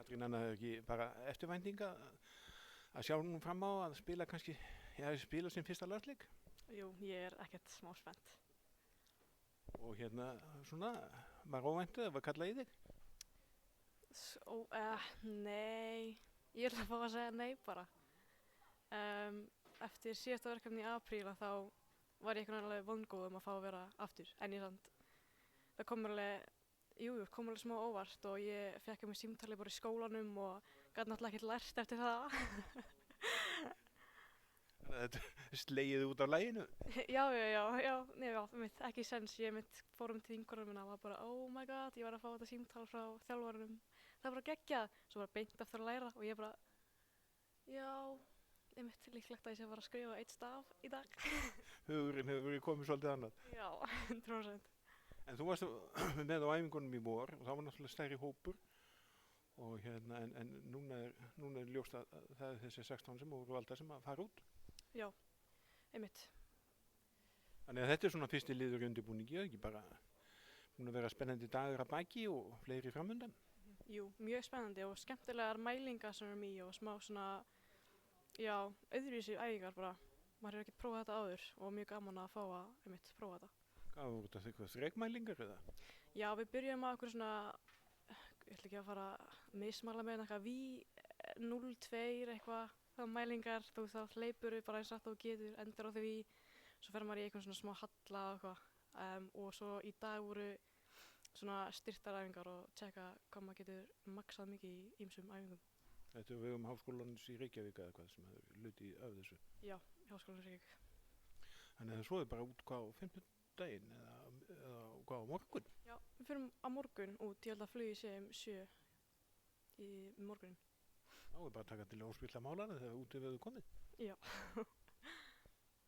Katrín, annað er ekki bara eftirvæntinga að sjá nú fram á að spila kannski, spila sinn fyrsta landsleik Jú, ég er ekkert smá spennt. og svona, var óvæntu að var kallað í þig? Nei, ég ætla að fá að segja nei bara. Eftir síðasta verkefni í apríl að þá var ég einhvern veginn alveg vongóð að fá að vera aftur. En það kom mér kom alveg smá óvart og ég fekk mér símtali bara í skólanum og gat náttúrulega ekkert lært eftir það. Þannig að þetta er slegið út af laginu. Ekki sens. Ég fór til vinkonur minna og var bara, oh my god, ég var að fá þetta símtal frá þjálfaranum. Það var bara geggjað. Svo bara beint eftir að læra og ég bara, líklegt að ég sé að fara að skrifa 1 staf í dag. Hugurinn hefur verið komið svolítið annað. Já, 100%. En þú varst með á æfingunum í vor og það var náttúrulega stærri hópur og en núna er ljóst að það er þessi 16 sem voru valda sem að fara út. Já, einmitt. Þannig að þetta er svona fyrsti liður í undirbúningi, ekki bara búin að vera spennandi dagur að baki og fleiri framundan. Jú, mjög spennandi og skemmtilegar mælingar sem erum í og smá svona, öðruvísi æfingar bara. Maður hefur ekkert prófað þetta áður og mjög gaman að fá að prófa þetta. Hvað voru þetta eitthvað þrekmælingar eða? Já, við byrjum á okkur svona, ég ætla ekki að fara að mismæla með eitthvað V02 eitthvað, það mælingar, þú þá hleypur við bara eins og þú getur, endur á því svo fer maður í eitthvað svona smá halla og eitthvað og svo í dag voru svona styrktaræfingar og tjekka hvað maður getur maxað mikið í ýmsum æfingum. Þetta er vegum Háskólanins í Reykjavík eða hvað sem hefur hlutið af þessu? Já, Háskólanins í Reykjavík. Þannig að svo er bara út hvað á 5. eða hvað á morgun? Já, við fyrum á morgun út, ég held að flugið sé 7 í morgunin. Þá er bara að taka til að óspilla málana þegar út er við komið? Já.